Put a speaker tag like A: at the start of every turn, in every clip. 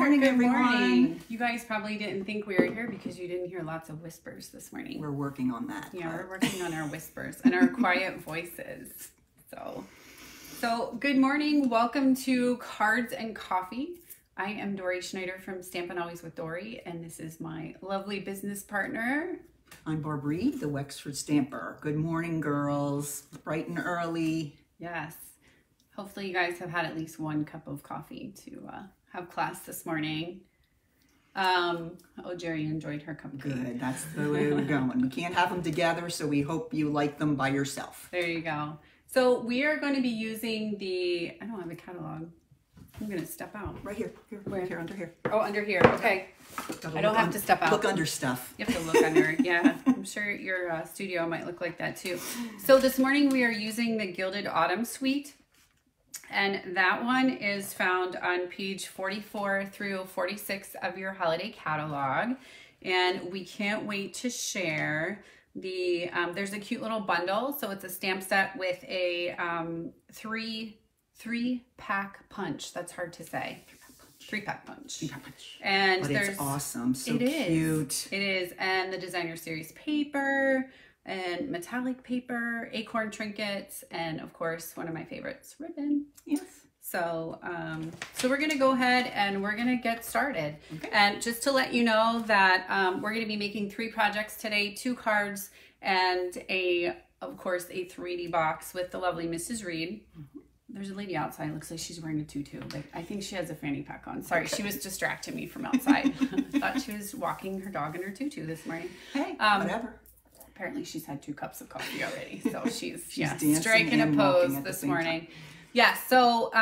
A: morning, everyone.
B: Morning. You guys probably didn't think we were here because you didn't hear lots of whispers this morning.
A: We're working on that.
B: Yeah, we're working on our whispers and our quiet voices. So good morning. Welcome to Cards and Coffee. I am Dory Schneider from Stampin' Always with Dory, and this is my lovely business partner.
A: I'm Barb Reed, the Wexford Stamper. Good morning, girls. Bright and early.
B: Yes. Hopefully you guys have had at least one cup of coffee to have class this morning. Oh, Jerry enjoyed her cupcake.
A: Good. That's the way we're going. We can't have them together, so we hope you like them by yourself.
B: There you go. So we are going to be using the, I don't have a catalog. I'm going to step out.
A: Right here.
B: Where?
A: Here, under here.
B: Oh, under here. Okay. I don't have to step out.
A: Look under stuff.
B: You have to look under. Yeah. I'm sure your studio might look like that too. So this morning we are using the Gilded Autumn Suite. And that one is found on page 44 through 46 of your holiday catalog. And we can't wait to share the, there's a cute little bundle. So it's a stamp set with a three-pack punch. That's hard to say. Three-pack punch. And
A: but
B: there's,
A: it's awesome. So
B: cute.
A: It
B: is. And the designer series paper and metallic paper, acorn trinkets, and of course, one of my favorites, ribbon.
A: Yes.
B: So, so we're gonna go ahead and we're gonna get started.
A: Okay.
B: And just to let you know that we're gonna be making 3 projects today, 2 cards and of course, a 3D box with the lovely Mrs. Reed. Mm-hmm. There's a lady outside. Looks like she's wearing a tutu, but I think she has a fanny pack on. Sorry,
A: okay.
B: She was distracting me from outside. Thought she was walking her dog in her tutu this morning.
A: Hey, whatever.
B: Apparently she's had 2 cups of coffee already, so she's
A: striking
B: a pose this morning. Yeah, so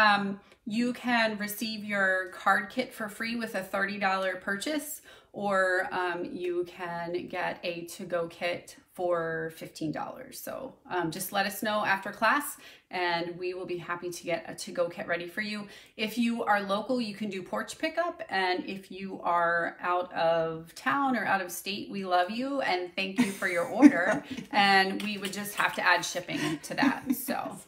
B: you can receive your card kit for free with a $30 purchase, or you can get a to-go kit for $15. So just let us know after class and we will be happy to get a to-go kit ready for you. If you are local, you can do porch pickup, and if you are out of town or out of state, we love you and thank you for your order. And we would just have to add shipping to that. So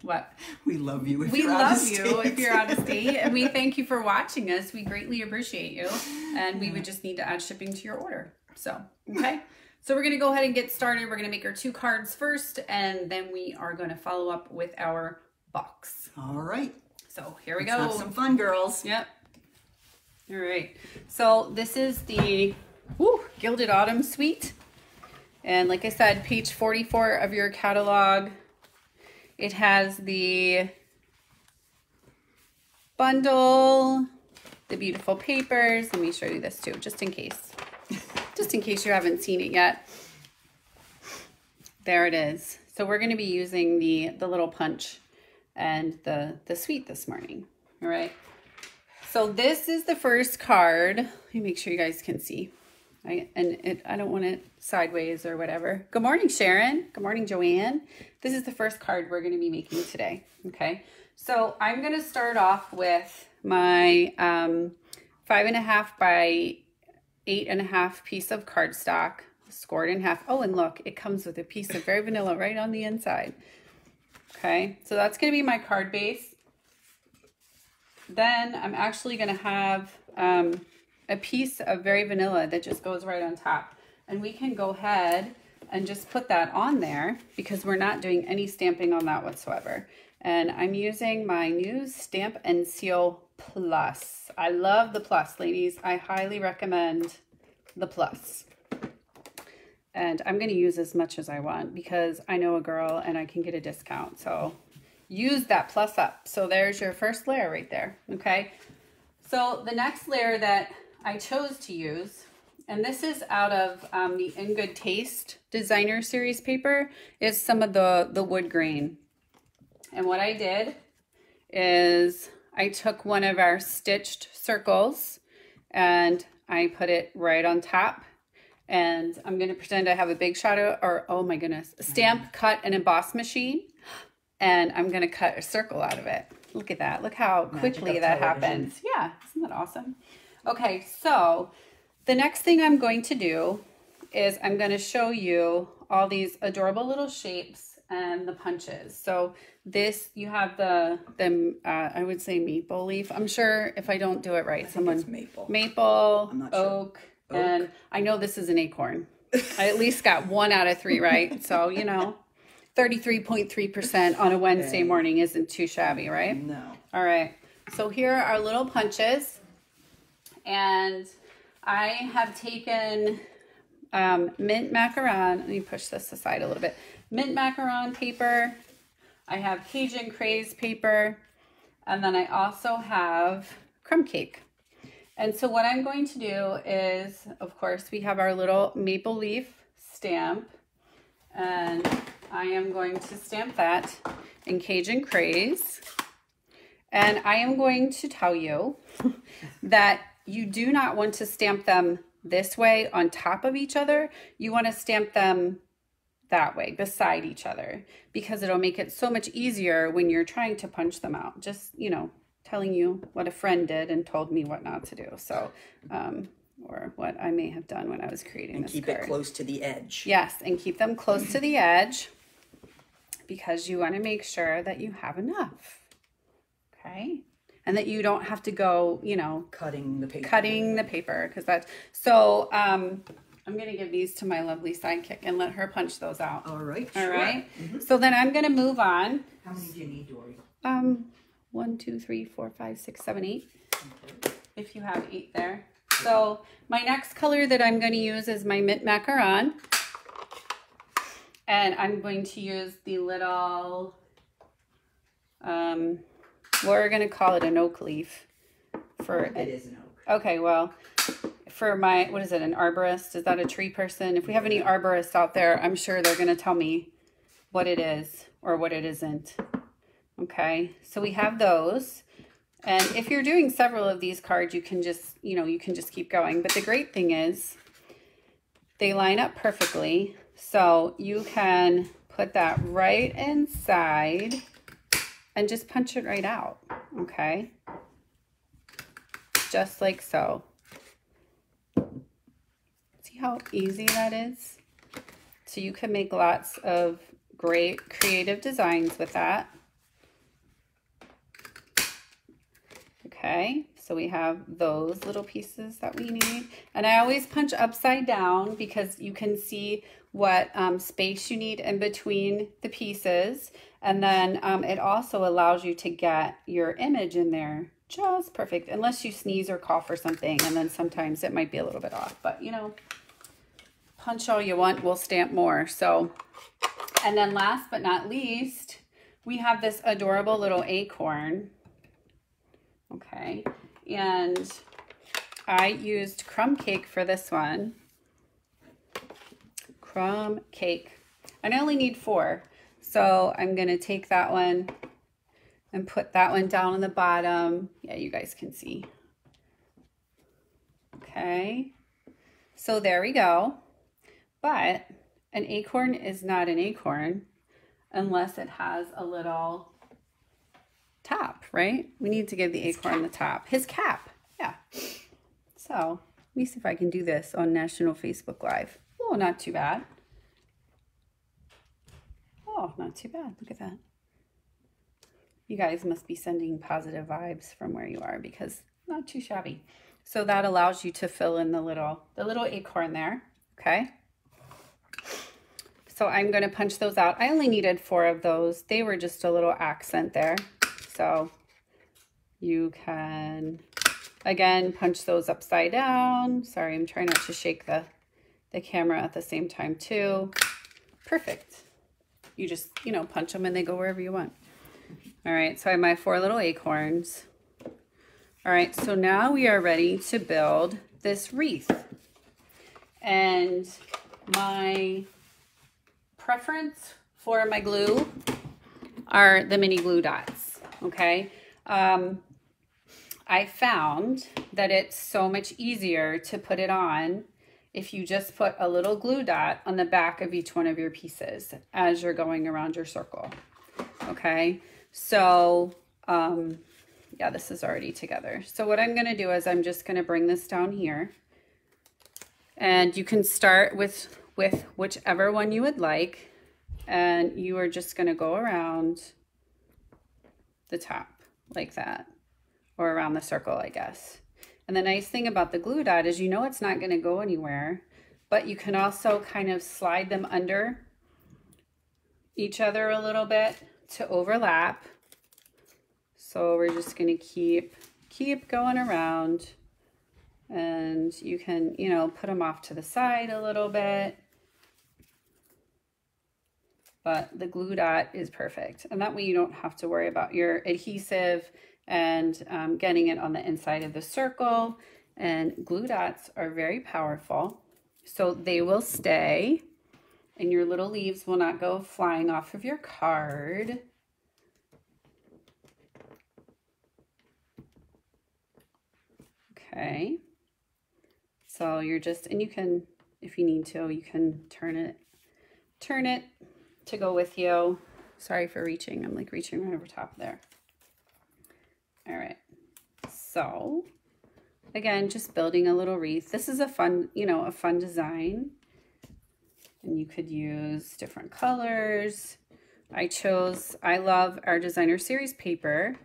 B: what?
A: We love you if
B: we
A: you're
B: love
A: out of state.
B: you if you're out of state, and we thank you for watching us. We greatly appreciate you, and we would just need to add shipping to your order. So, okay. So we're going to go ahead and get started. We're going to make our 2 cards first, and then we are going to follow up with our box.
A: All right.
B: So here we
A: Let's
B: go.
A: have some fun, girls.
B: Yep. All right. So this is the Gilded Autumn Suite. And like I said, page 44 of your catalog. It has the bundle, the beautiful papers. Let me show you this too, just in case. Just in case you haven't seen it yet. There it is. So we're going to be using the little punch and the suite this morning. All right. So this is the first card. Let me make sure you guys can see. I don't want it sideways or whatever. Good morning, Sharon. Good morning, Joanne. This is the first card we're going to be making today. Okay. So I'm going to start off with my 5.5 by 8.5 piece of cardstock, scored in half. Oh, and look, it comes with a piece of Very Vanilla right on the inside. Okay, so that's going to be my card base. Then I'm actually going to have a piece of Very Vanilla that just goes right on top. And we can go ahead and just put that on there because we're not doing any stamping on that whatsoever. And I'm using my new Stamp and Seal Plus. I love the Plus, ladies. I highly recommend the Plus. And I'm going to use as much as I want because I know a girl and I can get a discount. So use that Plus up. So there's your first layer right there. Okay. So the next layer that I chose to use, and this is out of the In Good Taste designer series paper, is some of the wood grain. And what I did is I took one of our stitched circles and I put it right on top. And I'm going to pretend I have a big shot of, or oh my goodness, a stamp, cut, and emboss machine. And I'm going to cut a circle out of it. Look at that. Look how quickly that happens. Yeah, isn't that awesome? Okay, so the next thing I'm going to do is I'm going to show you all these adorable little shapes and the punches. So this, you have the I would say maple leaf. I'm sure if I don't do it right, someone maple,
A: I'm not
B: oak,
A: sure.
B: and I know this is an acorn. I at least got 1 out of 3 right. So, you know, 33.3% on a Wednesday morning isn't too shabby, right?
A: No.
B: All right. So here are little punches, and I have taken mint macaron. Let me push this aside a little bit. Mint macaron paper. I have Cajun craze paper, and then I also have crumb cake. And so what I'm going to do is, of course, we have our little maple leaf stamp, and I am going to stamp that in Cajun craze. And I am going to tell you that you do not want to stamp them this way on top of each other. You want to stamp them that way, beside each other, because it'll make it so much easier when you're trying to punch them out. Just, you know, telling you what a friend did and told me what not to do. So, or what I may have done when I was creating this card.
A: Keep it close to the edge.
B: Yes, and keep them close to the edge, because you want to make sure that you have enough. Okay? And that you don't have to go, you know,
A: cutting the
B: paper, because that's so. I'm going to give these to my lovely sidekick and let her punch those out.
A: All right.
B: All
A: sure.
B: right. So then I'm going to move on.
A: How many do you need, Dory?
B: 1, 2, 3, 4, 5, 6, 7, 8. Okay. If you have 8 there. So my next color that I'm going to use is my mint macaron, and I'm going to use the little. We're going to call it an oak leaf.
A: It is an oak.
B: Okay, well, for my, what is it, an arborist? Is that a tree person? If we have any arborists out there, I'm sure they're going to tell me what it is or what it isn't. Okay, so we have those. And if you're doing several of these cards, you can just, you know, you can just keep going. But the great thing is they line up perfectly. So you can put that right inside and just punch it right out, okay? Just like so. See how easy that is? So you can make lots of great creative designs with that. Okay, so we have those little pieces that we need. And I always punch upside down because you can see what space you need in between the pieces. And then it also allows you to get your image in there just perfect, unless you sneeze or cough or something, and then sometimes it might be a little bit off. But, you know, punch all you want, we'll stamp more. So, and then last but not least, we have this adorable little acorn. Okay, and I used crumb cake for this one. Crumb cake. And I only need 4. So I'm going to take that one and put that one down on the bottom. Yeah, you guys can see. Okay. So there we go. But an acorn is not an acorn unless it has a little top, right? We need to give the acorn the top. His cap. Yeah. So let me see if I can do this on National Facebook Live. Oh, not too bad. Oh, not too bad. Look at that. You guys must be sending positive vibes from where you are, because not too shabby. So that allows you to fill in the little acorn there. Okay. So I'm going to punch those out. I only needed 4 of those. They were just a little accent there. So you can, again, punch those upside down. Sorry, I'm trying not to shake the camera at the same time too. Perfect. You just, you know, punch them and they go wherever you want. All right, so I have my 4 little acorns. All right, so now we are ready to build this wreath. And my preference for my glue are the mini glue dots, okay? I found that it's so much easier to put it on if you just put a little glue dot on the back of each one of your pieces as you're going around your circle, okay? So, yeah, this is already together. So what I'm gonna do is I'm just gonna bring this down here, and you can start with whichever one you would like. and you are just going to go around the top like that, or around the circle, I guess. And the nice thing about the glue dot is, you know, it's not going to go anywhere, but you can also kind of slide them under each other a little bit to overlap. So we're just going to keep going around, and you can, you know, put them off to the side a little bit. But the glue dot is perfect. And that way you don't have to worry about your adhesive and getting it on the inside of the circle. And glue dots are very powerful, so they will stay, and your little leaves will not go flying off of your card. Okay, so you're just, and you can, if you need to, you can turn it to go with you. Sorry for reaching, I'm like reaching right over top there. All right, so again, just building a little wreath. This is a fun, you know, a fun design, and you could use different colors. I love our designer series paper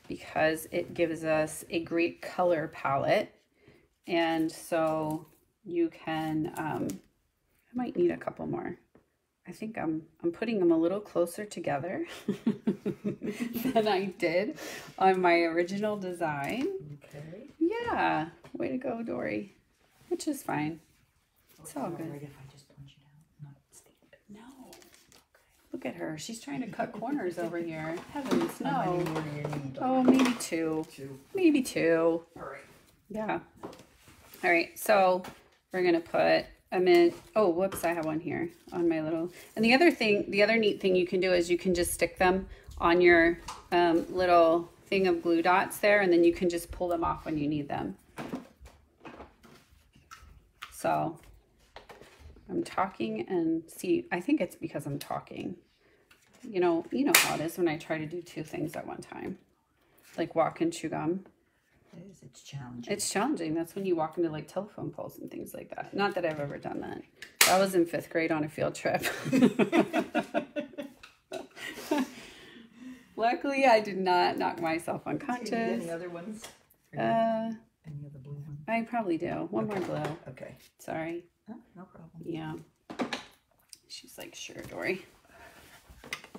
B: because it gives us a great color palette. And so you can, I might need a couple more. I think I'm putting them a little closer together than I did on my original design. Okay. Yeah, way to go, Dory. Which is fine. It's all good.
A: If I just punch it out, not stamp it.
B: No. Okay. Look at her. She's trying to cut corners over here. Heavens, no. How many more do you need? Oh, maybe two. Maybe two.
A: All right.
B: Yeah. All right. So we're gonna put them in. Oh, whoops! I have one here on my little. And the other neat thing you can do is you can just stick them on your little thing of glue dots there, and then you can just pull them off when you need them. So I'm talking, and see, I think it's because I'm talking. You know how it is when I try to do two things at one time, like walk and chew gum.
A: It is, it's challenging.
B: It's challenging. That's when you walk into like telephone poles and things like that. Not that I've ever done that. That was in 5th grade on a field trip. Luckily, I did not knock myself unconscious.
A: Do you need any other ones? Any of the blue ones?
B: I probably do. One more blue.
A: Okay.
B: Sorry.
A: Oh, no problem.
B: Yeah. She's like, sure, Dory.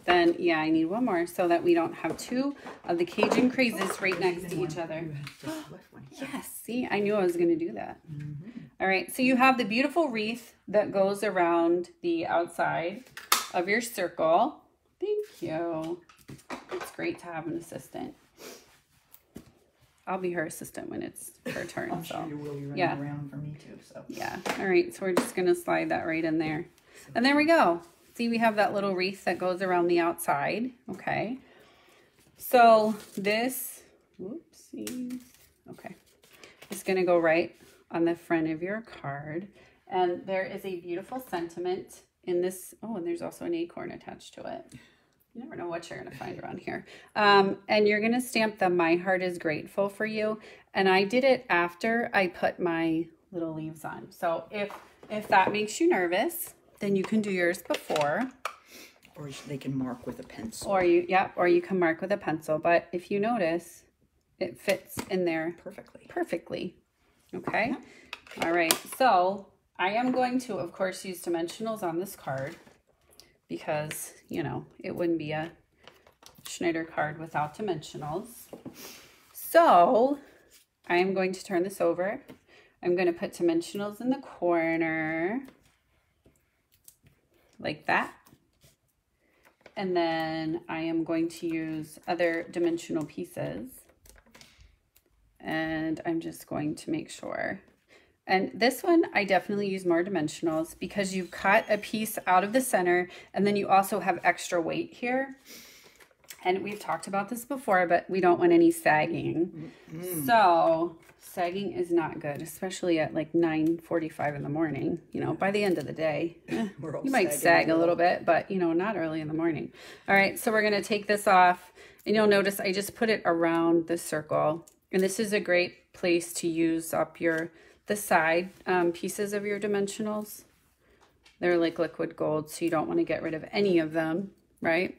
B: Then, yeah, I need one more so that we don't have two of the Cajun crazes right next to each other. Yes, see, I knew I was going to do that. All right, so you have the beautiful wreath that goes around the outside of your circle. Thank you. It's great to have an assistant. I'll be her assistant when it's her turn.
A: I'm sure you will. You're running around for me too. So
B: yeah. All right, so we're just going to slide that right in there. And there we go. See, we have that little wreath that goes around the outside. Okay. So this, whoopsies. Okay. It's going to go right on the front of your card. And there is a beautiful sentiment in this. Oh, and there's also an acorn attached to it. You never know what you're going to find around here. And you're going to stamp the "My heart is grateful for you." And I did it after I put my little leaves on. So if that makes you nervous, then you can do yours before.
A: Or they can mark with a pencil.
B: Or you can mark with a pencil. But if you notice, it fits in there perfectly. Okay? Yeah. All right. So I am going to, of course, use dimensionals on this card because, you know, it wouldn't be a Schneider card without dimensionals. So I am going to turn this over. I'm going to put dimensionals in the corner like that. And then I am going to use other dimensional pieces. And I'm just going to make sure. And this one, I definitely use more dimensionals because you cut a piece out of the center and then you also have extra weight here. And we've talked about this before, but we don't want any sagging. So sagging is not good, especially at like 9:45 in the morning. You know, by the end of the day, you might sag a little bit, but you know, not early in the morning. All right, so we're gonna take this off, and you'll notice I just put it around the circle. And this is a great place to use up the side pieces of your dimensionals. They're like liquid gold, so you don't want to get rid of any of them, right?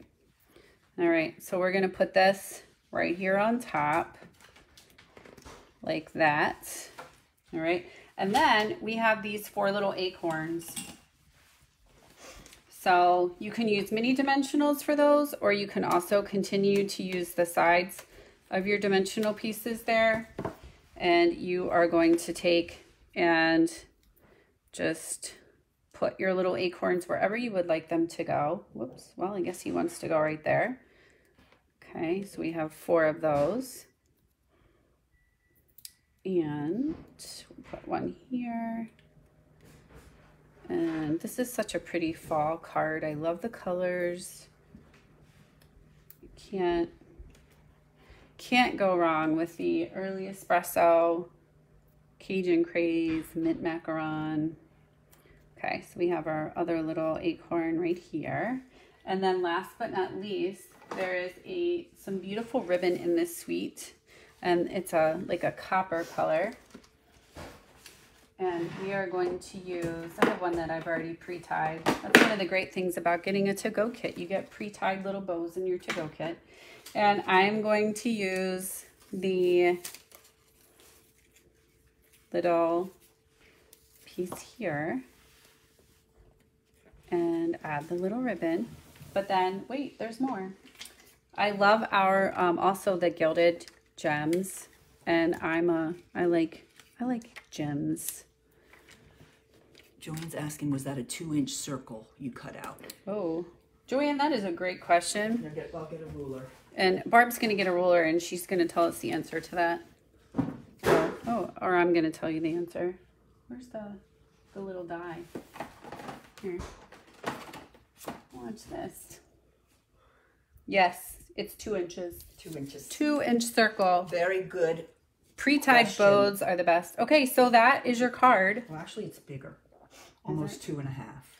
B: All right, so we're gonna put this right here on top, like that. All right, and then we have these 4 little acorns. So you can use mini dimensionals for those, or you can also continue to use the sides of your dimensional pieces there. And you are going to take and just put your little acorns wherever you would like them to go. Whoops, well, I guess he wants to go right there. Okay, so we have 4 of those. And we'll put one here. And this is such a pretty fall card. I love the colors. You can't go wrong with the early espresso, Cajun craze, mint macaron. Okay, so we have our other little acorn right here. And then last but not least, there is some beautiful ribbon in this suite. And it's like a copper color. And we are going to use, I have one that I've already pre-tied. That's one of the great things about getting a to-go kit. You get pre-tied little bows in your to-go kit. And I'm going to use the little piece here and add the little ribbon. But then, wait, there's more. I love our, also the gilded gems. And I like gems.
A: Joanne's asking, was that a 2-inch circle you cut out?
B: Oh, Joanne, that is a great question.
A: I'll get a ruler.
B: And Barb's going to get a ruler and she's going to tell us the answer to that. Or I'm going to tell you the answer. Where's the little die? Here. Watch this. Yes, it's 2 inches.
A: 2 inches.
B: 2-inch circle.
A: Very good.
B: Pre-tied bows are the best. Okay, so that is your card.
A: Well, actually, it's bigger. Almost 2.5.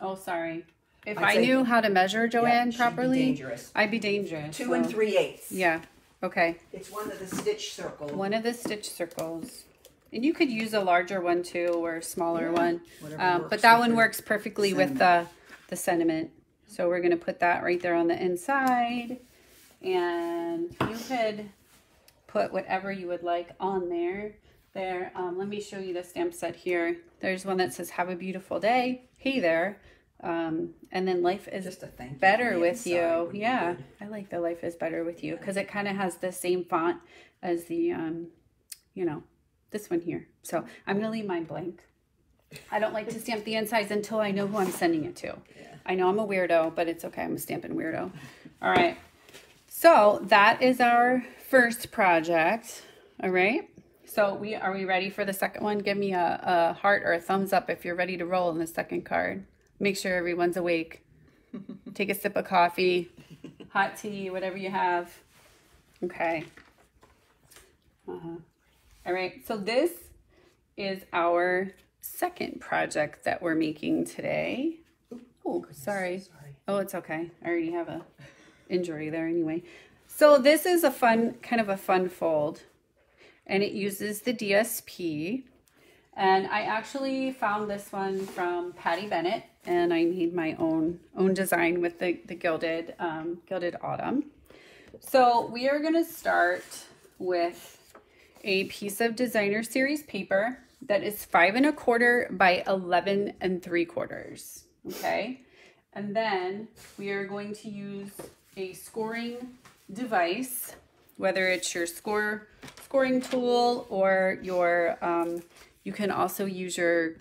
B: Oh, sorry. If I knew how to measure, Joanne, properly,
A: dangerous.
B: I'd be dangerous.
A: 2 3/8.
B: Yeah. Okay.
A: It's one of the stitch circles.
B: One of the stitch circles. And you could use a larger one too, or a smaller one. But that one works perfectly with the sentiment. So we're going to put that right there on the inside. And you could put whatever you would like on there. Let me show you the stamp set here. There's one that says, have a beautiful day. Hey there. And then life is
A: just a thank you
B: better with you. Yeah, I like the life is better with you because it kind of has the same font as the, this one here. So I'm going to leave mine blank. I don't like to stamp the insides until I know who I'm sending it to. Yeah. I know I'm a weirdo, but it's okay. I'm a stamping weirdo. All right. So that is our first project. All right. So are we ready for the second one? Give me a heart or a thumbs up if you're ready to roll in the second card. Make sure everyone's awake. Take a sip of coffee, hot tea, whatever you have. Okay. All right. So this is our second project that we're making today. Oh, sorry. Oh, it's okay. I already have a injury there anyway. So this is a kind of a fun fold. And it uses the DSP. And I actually found this one from Patty Bennett. And I made my own design with the Gilded Autumn. So we are going to start with a piece of designer series paper that is 5 1/4 by 11 3/4. Okay. And then we are going to use a scoring device, whether it's your scoring tool or your, you can also use your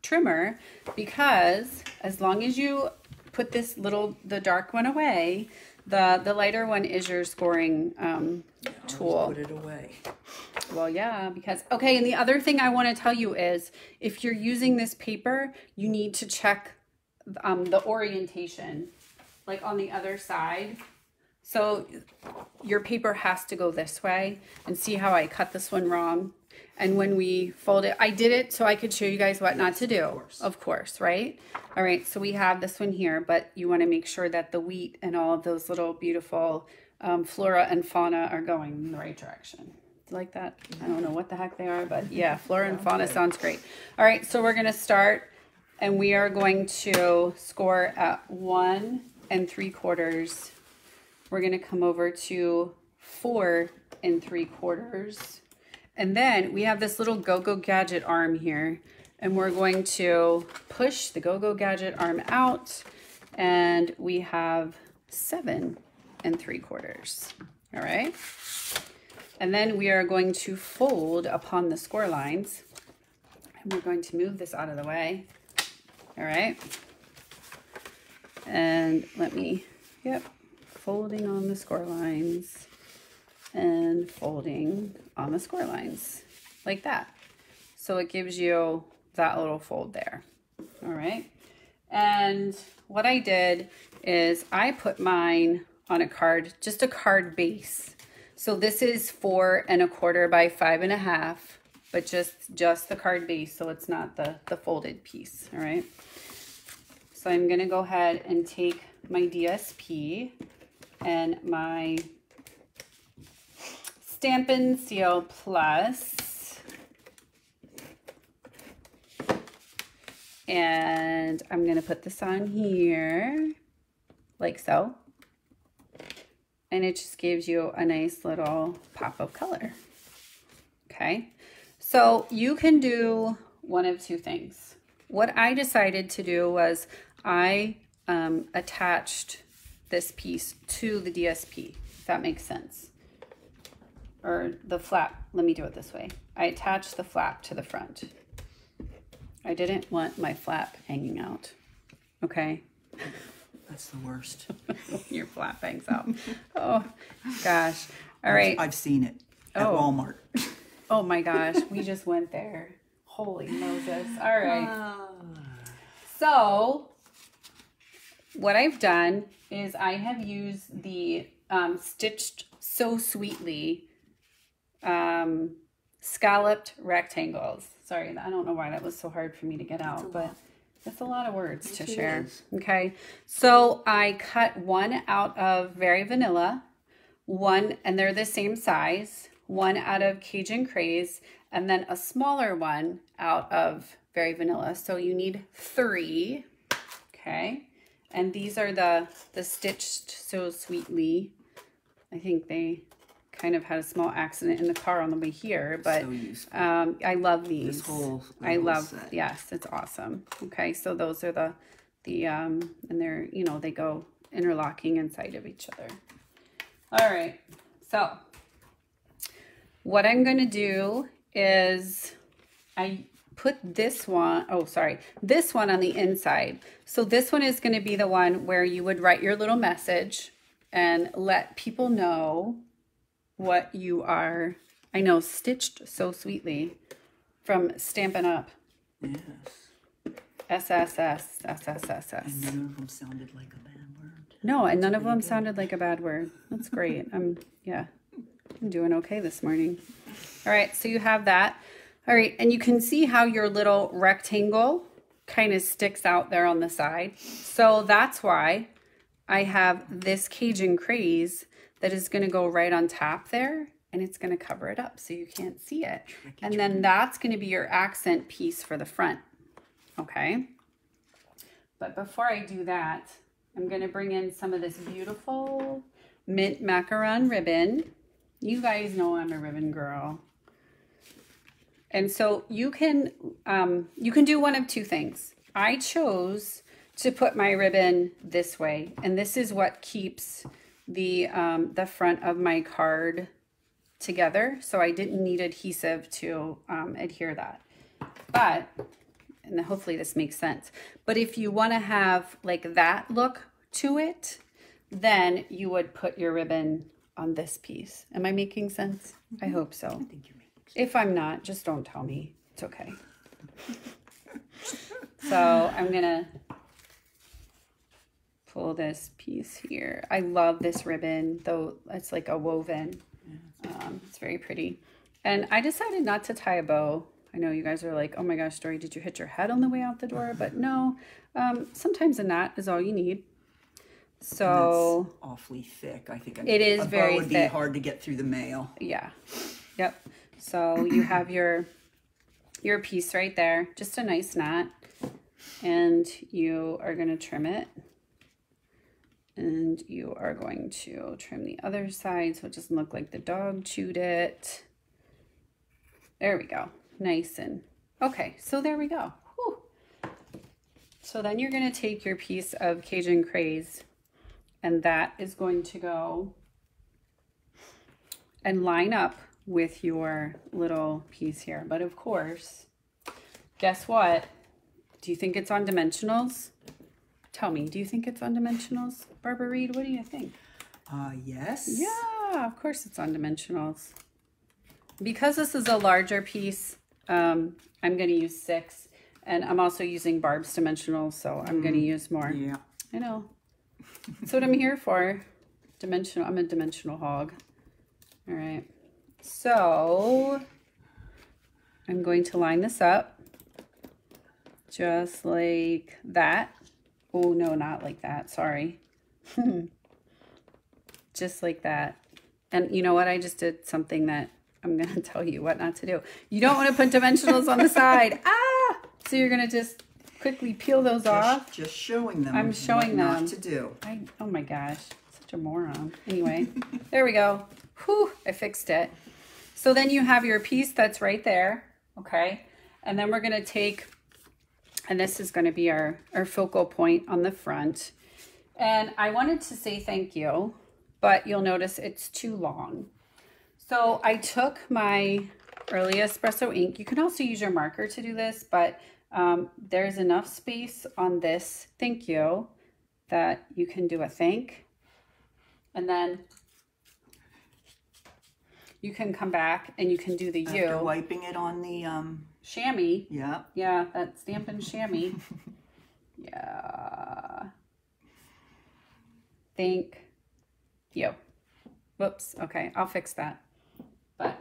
B: trimmer, because as long as you put the dark one away, the lighter one is your scoring tool.
A: Put it away.
B: Well, yeah, because, okay, and the other thing I want to tell you is if you're using this paper, you need to check the orientation, like on the other side. So your paper has to go this way, and see how I cut this one wrong. And when we fold it, I did it so I could show you guys what not to do. Of course, right? All right, so we have this one here, but you want to make sure that the wheat and all of those little beautiful flora and fauna are going in the right direction. Like that? I don't know what the heck they are, but yeah, flora and fauna sounds great. All right, so we're going to start And we are going to score at 1 3/4. We're going to come over to 4 3/4. And then we have this little Go-Go Gadget arm here. And we're going to push the Go-Go Gadget arm out. And we have 7 3/4. All right. And then we are going to fold upon the score lines. And we're going to move this out of the way. All right. And let me, yep, folding on the score lines and folding on the score lines like that. So it gives you that little fold there. All right. And what I did is I put mine on a card, just a card base. So this is 4 1/4 by 5 1/2, but just the card base. So it's not the folded piece. All right. So I'm going to go ahead and take my DSP and my Stampin' Seal Plus, and I'm going to put this on here like so. And it just gives you a nice little pop of color. Okay. So you can do one of two things. What I decided to do was I attached this piece to the DSP, if that makes sense. Or the flap, let me do it this way. I attached the flap to the front. I didn't want my flap hanging out, okay?
A: That's the worst.
B: Your flap hangs out. Oh, gosh. All right.
A: I've seen it at Walmart.
B: Oh my gosh, we just went there. Holy Moses. All right. So what I've done is I have used the Stitched So Sweetly scalloped rectangles. Sorry, I don't know why that was so hard for me to get out, but it's a lot of words to share. Okay, so I cut one out of Very Vanilla, one, and they're the same size, one out of Cajun Craze, and then a smaller one out of Very Vanilla. So you need 3. Okay, and these are the Stitched So Sweetly. I think they kind of had a small accident in the car on the way here, but so I love these.
A: This whole set.
B: Yes, it's awesome. Okay, so those are the and they're, you know, they go interlocking inside of each other. All right, so what I'm going to do is I put this one, this one on the inside. So this one is going to be the one where you would write your little message and let people know what you are, I know, stitched so sweetly from Stampin' Up.
A: Yes.
B: SSS, SSSS.
A: And none of them sounded like a bad word.
B: No, and none of them sounded like a bad word. That's great. I'm doing okay this morning. All right, so you have that. All right, and you can see how your little rectangle kind of sticks out there on the side. So that's why I have this Cajun Craze that is going to go right on top there, and it's going to cover it up so you can't see it. And then that's going to be your accent piece for the front. Okay. But before I do that, I'm going to bring in some of this beautiful mint macaron ribbon. You guys know I'm a ribbon girl. And so you can do one of two things. I chose to put my ribbon this way, and this is what keeps the front of my card together. So I didn't need adhesive to adhere that. But, and hopefully this makes sense. But if you want to have like that look to it, then you would put your ribbon on this piece. Am I making sense? I hope so.
A: I think you're making sense.
B: If I'm not, just don't tell me. It's okay. So I'm gonna pull this piece here. I love this ribbon, though it's like a woven. It's very pretty. And I decided not to tie a bow. I know you guys are like, oh my gosh, Dory, did you hit your head on the way out the door? But no, sometimes a knot is all you need. So
A: that's awfully thick. I think
B: it is very thick.
A: Would be hard to get through the mail.
B: Yeah. Yep. So you have your piece right there. Just a nice knot. And you are going to trim it. And you are going to trim the other side so it doesn't look like the dog chewed it. There we go. Nice and okay. So there we go. Whew. So then you're going to take your piece of Cajun Craze, and that is going to go and line up with your little piece here. But of course, guess what? Do you think it's on dimensionals? Tell me, do you think it's on dimensionals? Barbara Reed, what do you think?
A: Yes.
B: Yeah, of course it's on dimensionals. Because this is a larger piece, I'm going to use 6. And I'm also using Barb's dimensionals, so I'm going to use more.
A: Yeah.
B: I know. That's what I'm here for. Dimensional. I'm a dimensional hog. All right. So I'm going to line this up just like that. Oh, no, not like that. Sorry. Just like that. And you know what? I just did something that I'm going to tell you what not to do. You don't want to put dimensionals on the side. Ah! So you're going to just quickly peel those off.
A: Just showing them.
B: I'm showing them.
A: What not to do.
B: Oh my gosh. Such a moron. Anyway, there we go. Whew, I fixed it. So then you have your piece that's right there. Okay. And then we're going to take, and this is going to be our focal point on the front. And I wanted to say thank you, but you'll notice it's too long. So I took my early espresso ink. You can also use your marker to do this, but there's enough space on this thank you that you can do a thank. And then you can come back and you can do the
A: After wiping it on the
B: chamois.
A: Yeah.
B: Yeah, that Stampin' Chamois. Yeah. Thank you. Whoops. Okay, I'll fix that. But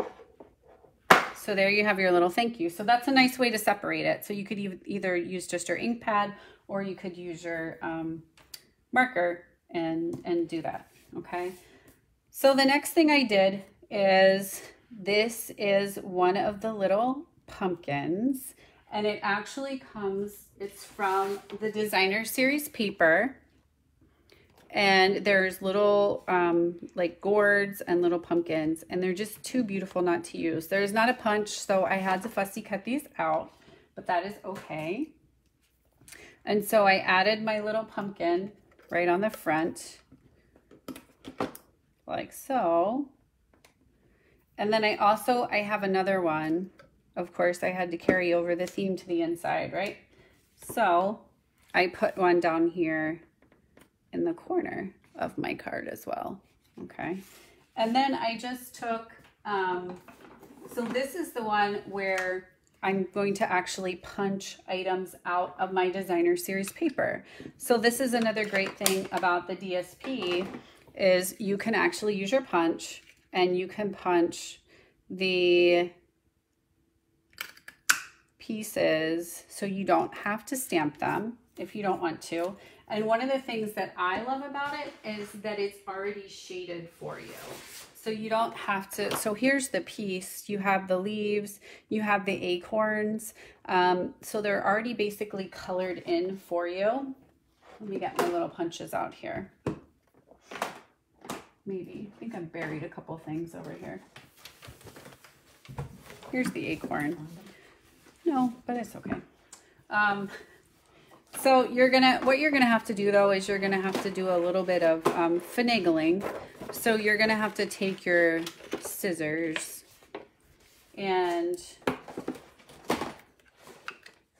B: so there you have your little thank you. So that's a nice way to separate it. So you could either use just your ink pad, or you could use your marker and do that. Okay. So the next thing I did is, this is one of the little pumpkins, and it actually comes, it's from the Designer Series paper, and there's little like gourds and little pumpkins, and they're just too beautiful not to use. There's not a punch, so I had to fussy cut these out, but that is okay. And so I added my little pumpkin right on the front, like so. And then I have another one. Of course, I had to carry over the theme to the inside, right? So I put one down here in the corner of my card as well. Okay. And then I just took, so this is the one where I'm going to actually punch items out of my Designer Series paper. So this is another great thing about the DSP, is you can actually use your punch, and you can punch the pieces so you don't have to stamp them if you don't want to. And one of the things that I love about it is that it's already shaded for you. So you don't have to, so here's the piece. You have the leaves, you have the acorns. So they're already basically colored in for you. Let me get my little punches out here. Maybe, I think I buried a couple things over here. Here's the acorn. No, but it's okay. So what you're gonna have to do though is you're gonna have to do a little bit of finagling. So you're gonna have to take your scissors, and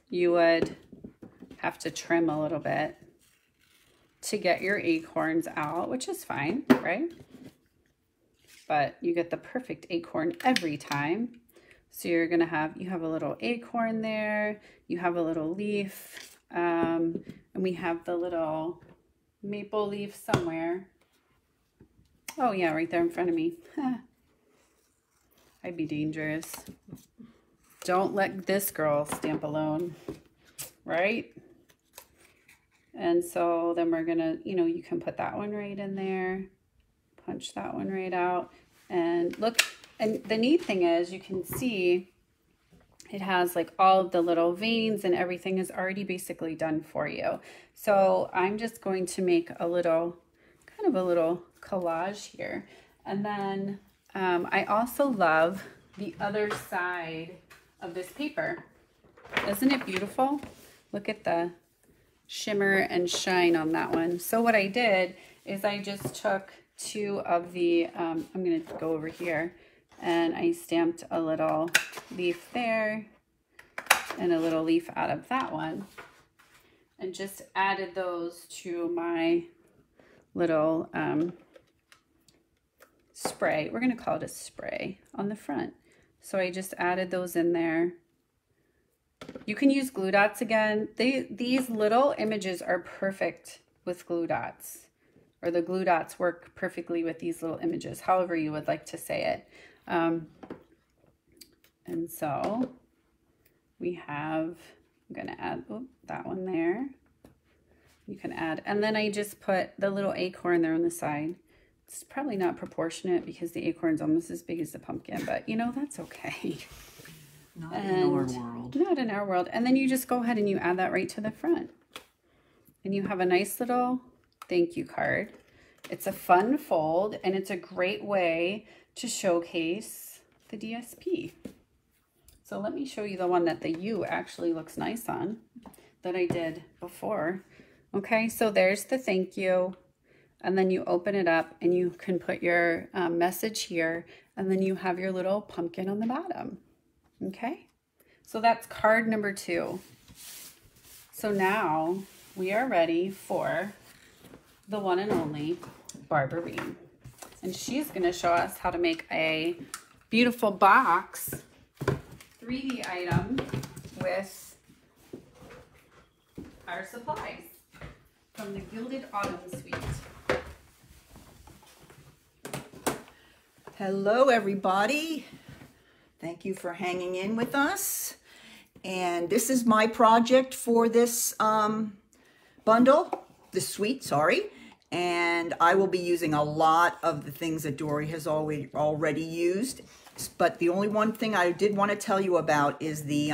B: you would have to trim a little bit to get your acorns out, which is fine, right? But you get the perfect acorn every time. So you're gonna have, you have a little acorn there, you have a little leaf, and we have the little maple leaf somewhere. Oh yeah, right there in front of me. I'd be dangerous. Don't let this girl stamp alone, right? And so then we're gonna, you can put that one right in there, punch that one right out, and look. And the neat thing is you can see It has like all of the little veins and everything is already basically done for you. So I'm just going to make a little, kind of a little collage here. And then I also love the other side of this paper. Isn't it beautiful? Look at the shimmer and shine on that one. So what I did is I just took two of the, I'm going to go over here, and I stamped a little leaf there and a little leaf out of that one, and just added those to my little spray. We're going to call it a spray on the front. So I just added those in there. You can use glue dots again. These little images are perfect with glue dots, or the glue dots work perfectly with these little images, however you would like to say it. And so we have, I'm going to add that one there. You can add, and then I just put the little acorn there on the side. It's probably not proportionate because the acorn's almost as big as the pumpkin, but you know, that's okay.
A: Not in our world.
B: Not in our world. And then you just go ahead and you add that right to the front. And you have a nice little thank you card. It's a fun fold, and it's a great way to showcase the DSP. So let me show you the one that the U actually looks nice on that I did before. Okay, so there's the thank you. And then you open it up and you can put your message here, and then you have your little pumpkin on the bottom. Okay, so that's card number 2. So now we are ready for the one and only Barbara Reed. And she's going to show us how to make a beautiful box 3D item with our supplies from the Gilded Autumn Suite.
A: Hello, everybody. Thank you for hanging in with us. And this is my project for this bundle, the suite, sorry. And I will be using a lot of the things that Dory has already used. But the only one thing I did want to tell you about is the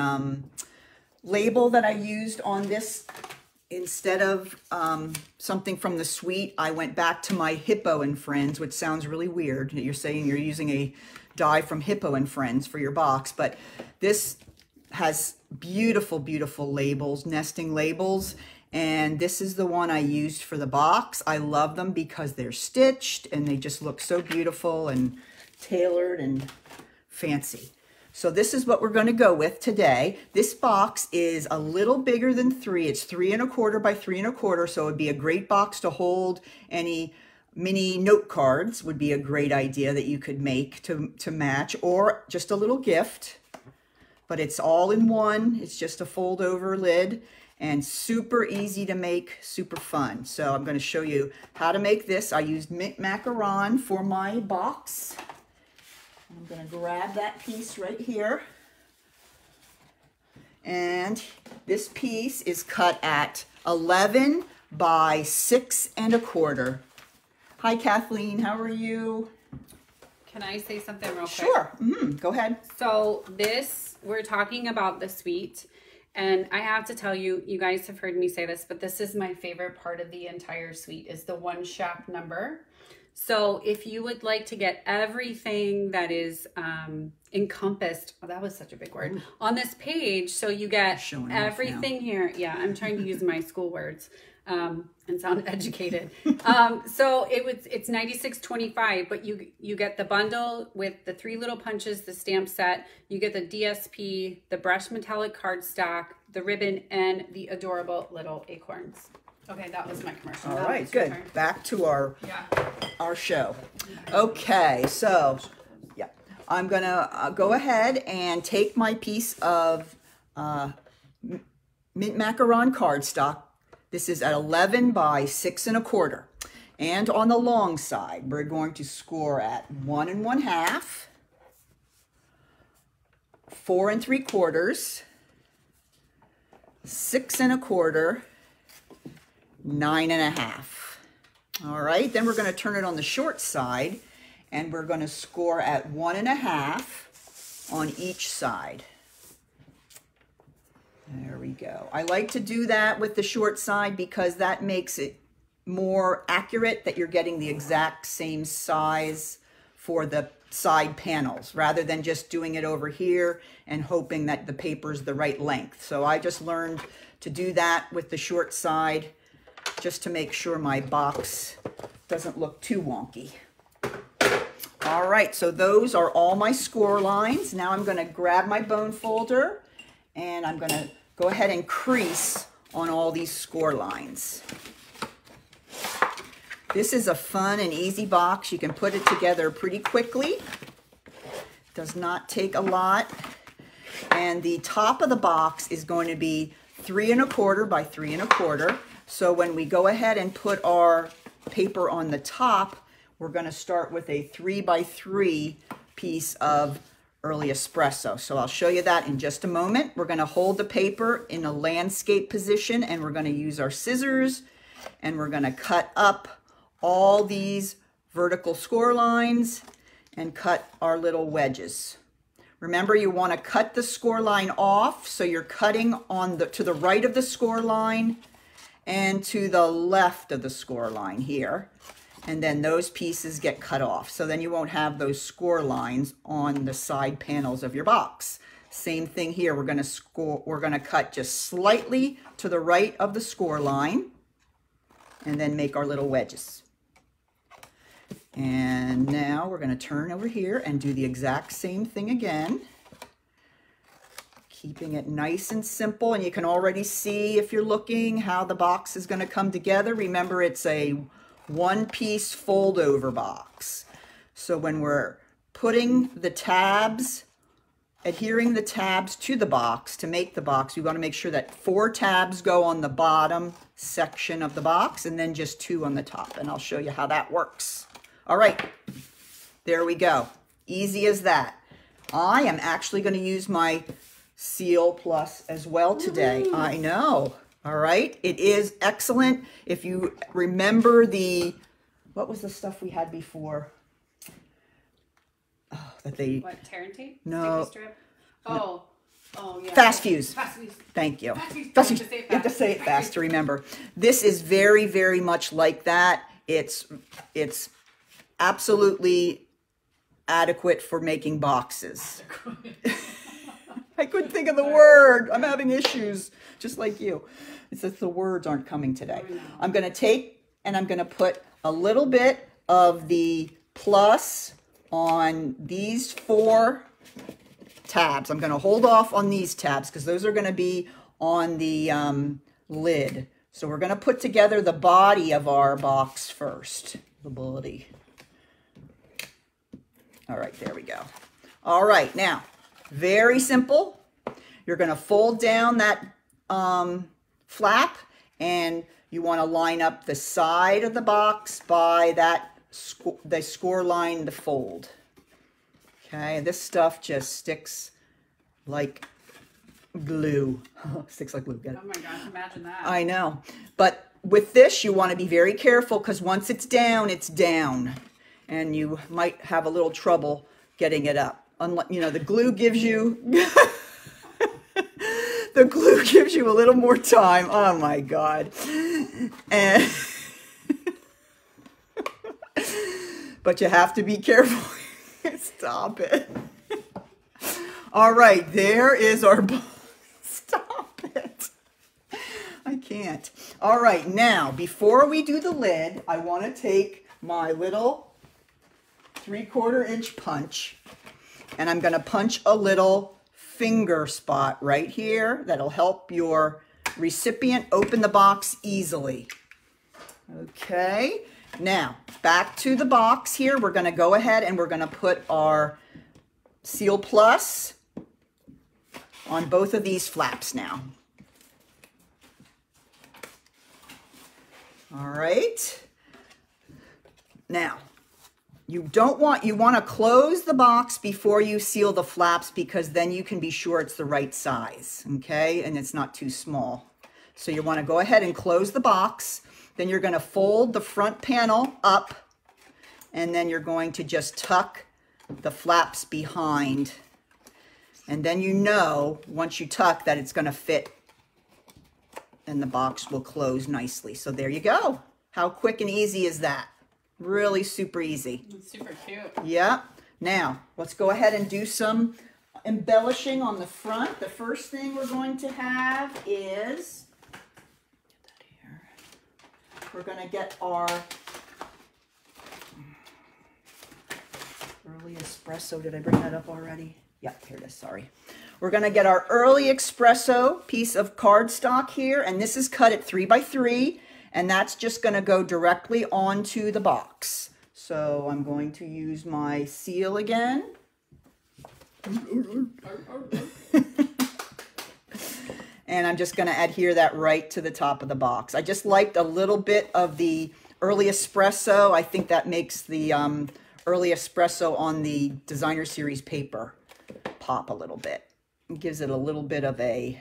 A: label that I used on this. Instead of something from the suite, I went back to my Hippo and Friends, which sounds really weird. You're saying you're using a die from Hippo and Friends for your box, but this has beautiful, beautiful labels, nesting labels. And this is the one I used for the box. I love them because they're stitched and they just look so beautiful and tailored and fancy. So this is what we're going to go with today. This box is a little bigger than 3. It's 3 1/4 by 3 1/4. So it would be a great box to hold any mini note cards. Would be a great idea that you could make to match, or just a little gift. But it's all in one. It's just a fold over lid. And super easy to make, super fun. So I'm going to show you how to make this. I used mint macaron for my box. I'm going to grab that piece right here. And this piece is cut at 11 by 6 1/4. Hi, Kathleen. How are you?
B: Can I say something real quick?
A: Sure. Go ahead.
B: So this, we're talking about the suite. And I have to tell you, you guys have heard me say this, but this is my favorite part of the entire suite, is the 1 shaft number. So if you would like to get everything that is encompassed, oh, that was such a big word, on this page, so you get everything here. Yeah, I'm trying to use my school words and sound educated. So it's $96.25, but you get the bundle with the 3 little punches, the stamp set. You get the DSP, the brushed metallic cardstock, the ribbon, and the adorable little acorns. Okay, that was my commercial.
A: All right, good. Back to our show. Okay, so yeah, I'm gonna go ahead and take my piece of mint macaron cardstock. This is at 11 by 6 1/4. And on the long side, we're going to score at 1 1/2, 4 3/4, 6 1/4, 9 1/2. All right, then we're going to turn it on the short side, and we're going to score at 1 1/2 on each side. There we go. I like to do that with the short side because that makes it more accurate that you're getting the exact same size for the side panels rather than just doing it over here and hoping that the paper's the right length. So I just learned to do that with the short side just to make sure my box doesn't look too wonky. All right, so those are all my score lines. Now I'm going to grab my bone folder and I'm going to go ahead and crease on all these score lines. This is a fun and easy box. You can put it together pretty quickly. Does not take a lot. And the top of the box is going to be 3 1/4 by 3 1/4. So when we go ahead and put our paper on the top, we're going to start with a 3 by 3 piece of early espresso. So I'll show you that in just a moment. We're going to hold the paper in a landscape position and we're going to use our scissors and we're going to cut up all these vertical score lines and cut our little wedges. Remember, you want to cut the score line off, so you're cutting on to the right of the score line and to the left of the score line here. And then those pieces get cut off. So then you won't have those score lines on the side panels of your box. Same thing here. We're going to cut just slightly to the right of the score line and then make our little wedges. And now we're going to turn over here and do the exact same thing again. Keeping it nice and simple, and you can already see if you're looking how the box is going to come together. Remember, it's a one-piece fold-over box. So when we're putting the tabs, adhering the tabs to the box to make the box, we want to make sure that 4 tabs go on the bottom section of the box and then just 2 on the top. And I'll show you how that works. All right, there we go. Easy as that. I am actually going to use my Seal Plus as well today. I know. All right. It is excellent. If you remember what was the stuff we had before? Oh, that they...
B: What, Tarantine?
A: No.
B: Sticky strip? Oh, yeah.
A: Fast Fuse.
B: Fast Fuse.
A: Thank you.
B: Fast Fuse.
A: You have to say it fast to remember. This is very, very much like that. It's absolutely adequate for making boxes. I couldn't think of the word. I'm having issues, just like you. It's just the words aren't coming today. I'm going to take and I'm going to put a little bit of the plus on these 4 tabs. I'm going to hold off on these tabs because those are going to be on the lid. So we're going to put together the body of our box first. The body. All right, there we go. All right, now, very simple. You're going to fold down that flap, and you want to line up the side of the box by the score line, the fold. Okay, this stuff just sticks like glue. Sticks like glue. Get it?
B: Oh my gosh, imagine that.
A: I know. But with this, you want to be very careful because once it's down, it's down. And you might have a little trouble getting it up. Unlike, you know, the glue gives you the glue gives you a little more time. Oh my God. And but you have to be careful. Stop it. All right, there is our stop it. I can't. All right, now before we do the lid, I want to take my little 3/4 inch punch and I'm going to punch a little finger spot right here that'll help your recipient open the box easily. Okay, now back to the box here. We're going to go ahead and we're going to put our Seal Plus on both of these flaps now. All right, now you want to close the box before you seal the flaps because then you can be sure it's the right size, okay? And it's not too small. So you want to go ahead and close the box. Then you're going to fold the front panel up and then you're going to just tuck the flaps behind And then you know, once you tuck, that it's going to fit and the box will close nicely. So there you go. How quick and easy is that? Really super easy.
B: It's super cute.
A: Yeah. Now, let's go ahead and do some embellishing on the front. The first thing we're going to have is, we're going to get our early espresso. Did I bring that up already? Yep, here it is, sorry. We're gonna get our early espresso piece of cardstock here, and this is cut at 3 by 3, and that's just gonna go directly onto the box. So I'm going to use my seal again. And I'm just gonna adhere that right to the top of the box. I just liked a little bit of the early espresso. I think that makes the early espresso on the designer series paper pop a little bit. It gives it a little bit of a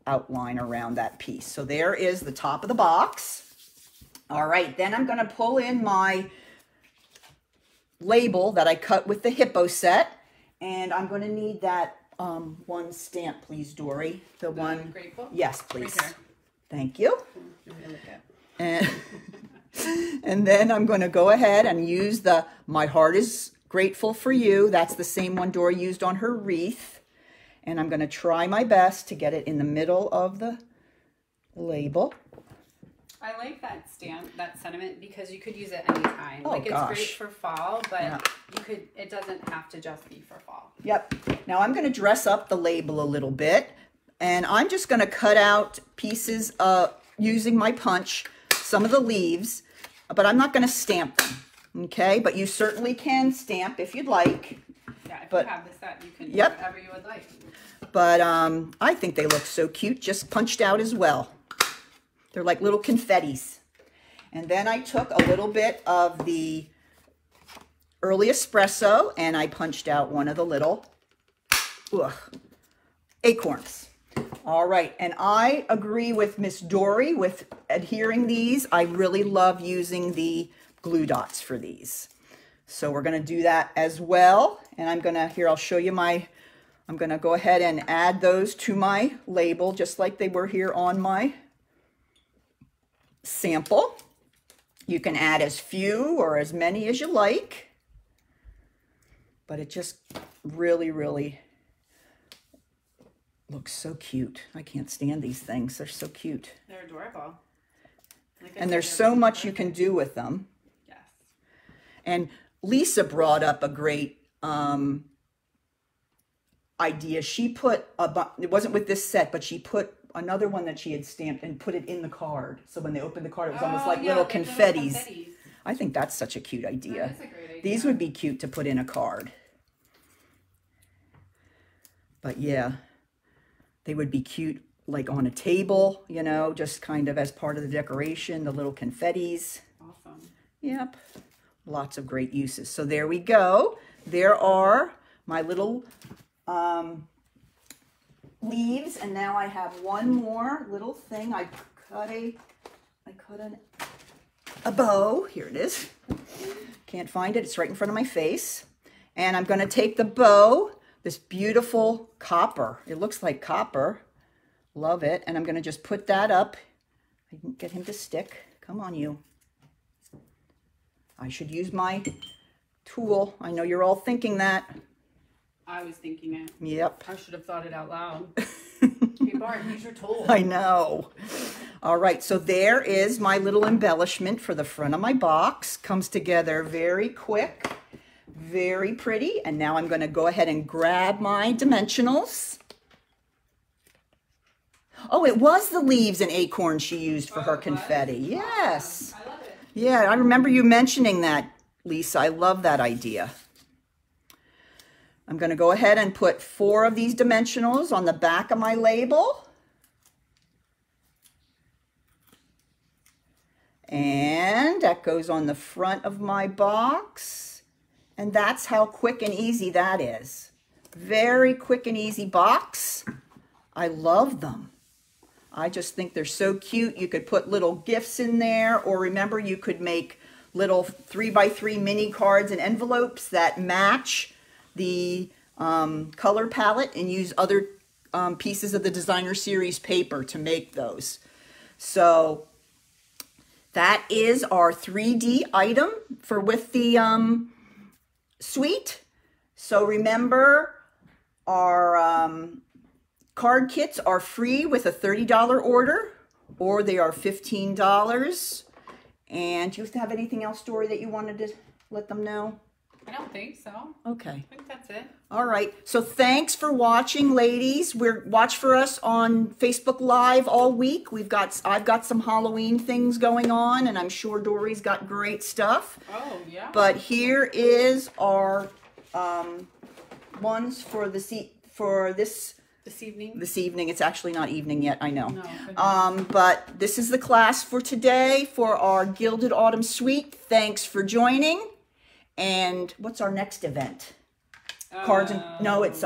A: outline around that piece. So there is the top of the box. All right, then I'm going to pull in my label that I cut with the hippo set, and I'm going to need that one stamp, please, Dory. The one. Grateful? Yes, please. Right. Thank you. And then I'm going to go ahead and use the My Heart is Grateful for You. That's the same one Dora used on her wreath. And I'm going to try my best to get it in the middle of the label.
B: I like that sentiment because you could use it anytime.
A: Oh,
B: like, it's
A: gosh.
B: great for fall, but
A: yeah.
B: It doesn't have to just be for fall.
A: Yep. Now I'm going to dress up the label a little bit, and I'm just going to cut out pieces using my punch, some of the leaves, but I'm not going to stamp them. Okay, but you certainly can stamp if you'd like.
B: Yeah, if you have the set, you can do
A: yep.
B: whatever you would like.
A: But I think they look so cute, just punched out as well. They're like little confettis. And then I took a little bit of the early espresso and I punched out one of the little acorns. All right, and I agree with Miss Dory with adhering these. I really love using the glue dots for these. So we're going to do that as well. And I'm going to, here, I'll show you I'm going to go ahead and add those to my label just like they were here on my sample. You can add as few or as many as you like, but it just really, really looks so cute. I can't stand these things. They're so cute.
B: They're adorable.
A: And there's so much you can do with them.
B: Yes.
A: And Lisa brought up a great idea. She put, it wasn't with this set, but she put another one that she had stamped and put it in the card. So when they opened the card, it was almost like little confettis. I think that's such a cute idea.
B: That is a great idea.
A: These would be cute to put in a card. But yeah, they would be cute like on a table, you know, just kind of as part of the decoration, the little confettis.
B: Awesome.
A: Yep. Lots of great uses. So there we go. There are my little leaves, and now I have one more little thing. I cut a bow. Here it is. Can't find it. It's right in front of my face. And I'm going to take the bow, this beautiful copper. It looks like copper. Love it. And I'm going to just put that up. I can get him to stick. Come on, you. I should use my tool. I know you're all thinking that.
B: I was thinking it.
A: Yep.
B: I should have thought it out loud. Hey, Barb, use your tool.
A: I know. All right, so there is my little embellishment for the front of my box. Comes together very quick, very pretty. And now I'm going to go ahead and grab my dimensionals. Oh, it was the leaves and acorns she used for her confetti. Yes.
B: I love it.
A: Yeah, I remember you mentioning that, Lisa. I love that idea. I'm going to go ahead and put 4 of these dimensionals on the back of my label. And that goes on the front of my box. And that's how quick and easy that is. Very quick and easy box. I love them. I just think they're so cute. You could put little gifts in there, or remember, you could make little 3 by 3 mini cards and envelopes that match the color palette and use other pieces of the designer series paper to make those. So that is our 3D item for with the suite. So remember, our card kits are free with a $30 order, or they are $15. And do you have anything else, Dory, that you wanted to let them know?
B: I don't think so.
A: Okay.
B: I think that's it.
A: All right. So thanks for watching, ladies. Watch for us on Facebook Live all week. I've got some Halloween things going on, and I'm sure Dory's got great stuff.
B: Oh, yeah.
A: But here is our ones for this
B: evening.
A: This evening. It's actually not evening yet, I know.
B: No,
A: but this is the class for today for our Gilded Autumn Suite. Thanks for joining. And what's our next event? Cards and no, it's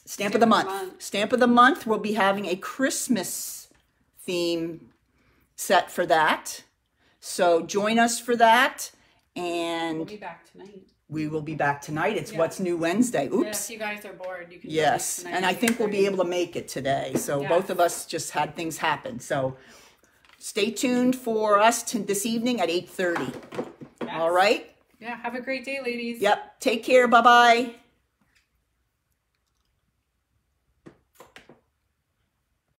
A: Stamp of the Month. Stamp of the Month. We'll be having a Christmas theme set for that. So join us for that. And
B: we'll be back tonight.
A: We will be back tonight. It's What's New Wednesday. Oops.
B: Yeah, if you guys are bored, you can
A: Yes,
B: join us
A: and I think we'll be able to make it today. So both of us just had things happen. So stay tuned for us this evening at 8:30. All right?
B: Yeah, have a great day, ladies.
A: Yep. Take care. Bye-bye.